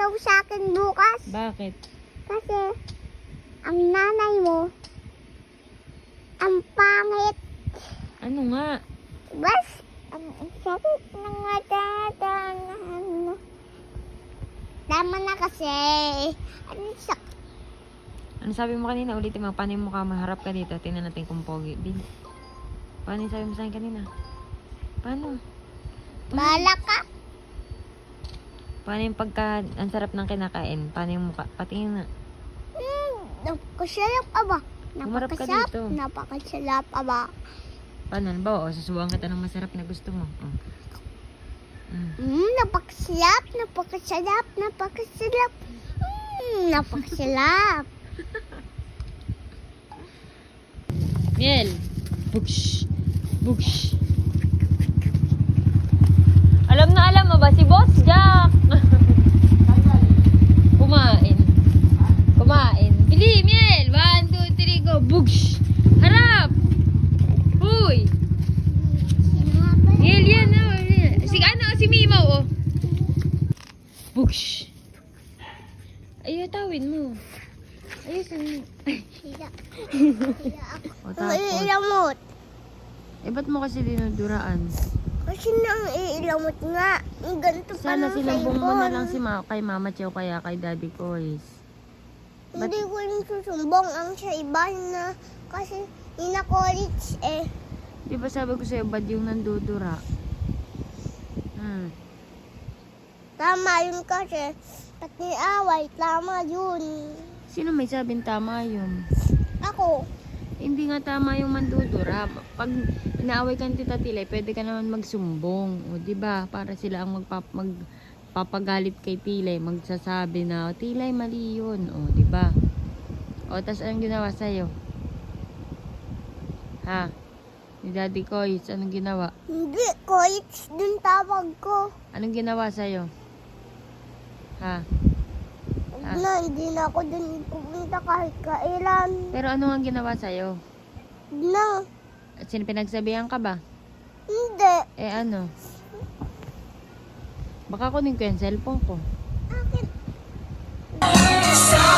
ayaw sa akin bukas. Bakit? Kasi, ang nanay mo, ang pangit. Ano nga? Bas, ang sakit ng mata. Tama na kasi. Ano sa... Ano sabi mo kanina? Ulitin mo. Paano yung mukha maharap ka dito? Tingnan natin kung pogi. Bin. Paano yung sabi mo sa akin kanina? Paano? Bahala ka. Paano yung pagka... Ang sarap ng kinakain? Paano yung mukha? Patingin na. Napakasalap aba. Umarap ka Napakasalap. dito. Napakasalap aba. Paano? Ba? O, susubukan kita ng masarap na gusto mo. Oh. Napakasalap. Napakasalap. Napakasalap. Napakasalap. Miel! Bugsh! Bugsh! Alam na alam mo ba si Boss Jack? Kumain. Kumain. Bili, Miel! 1, 2, 3, go! Bugsh! Harap! Uy! Miel, yan na. Si ano? Si Mimaw, oh. Bugsh! Ay, tawin mo. Ayusin mo. Sila. O, tapos. Iilamot. Eh, ba't mo kasi dinuduraan? Kasi nang iilamot nga. Ganito pa Sana lang sa sinumbong mo na ibon. lang si kay Mama Chow kaya kay Daddy Kois. Hindi ko yung susumbong ang sa iba na kasi ina-college eh. Di ba sabi ko sa'yo, bad yung nandudura? Tama yun kasi. Pati away, tama yun. Sino may sabing tama yun? Ako, Hindi nga tama yung mandudura. Pag inaaway ka ng Tita Tilay, pwede ka naman magsumbong. O, di ba? Para sila ang magpapagalit kay Tilay. Magsasabi na, Tilay, mali yun. O, di ba? O, tas anong ginawa sa'yo? Ha? Ni Daddy Kois, anong ginawa? hindi, college dun tawag ko. Anong ginawa sa'yo? Ha? Na, hindi na ako dun pupunta kahit kailan. Pero ano ang ginawa sa'yo? Na, At pinagsabihan ka ba? hindi. Eh ano? Baka kunin ko yung cellphone ko. Akin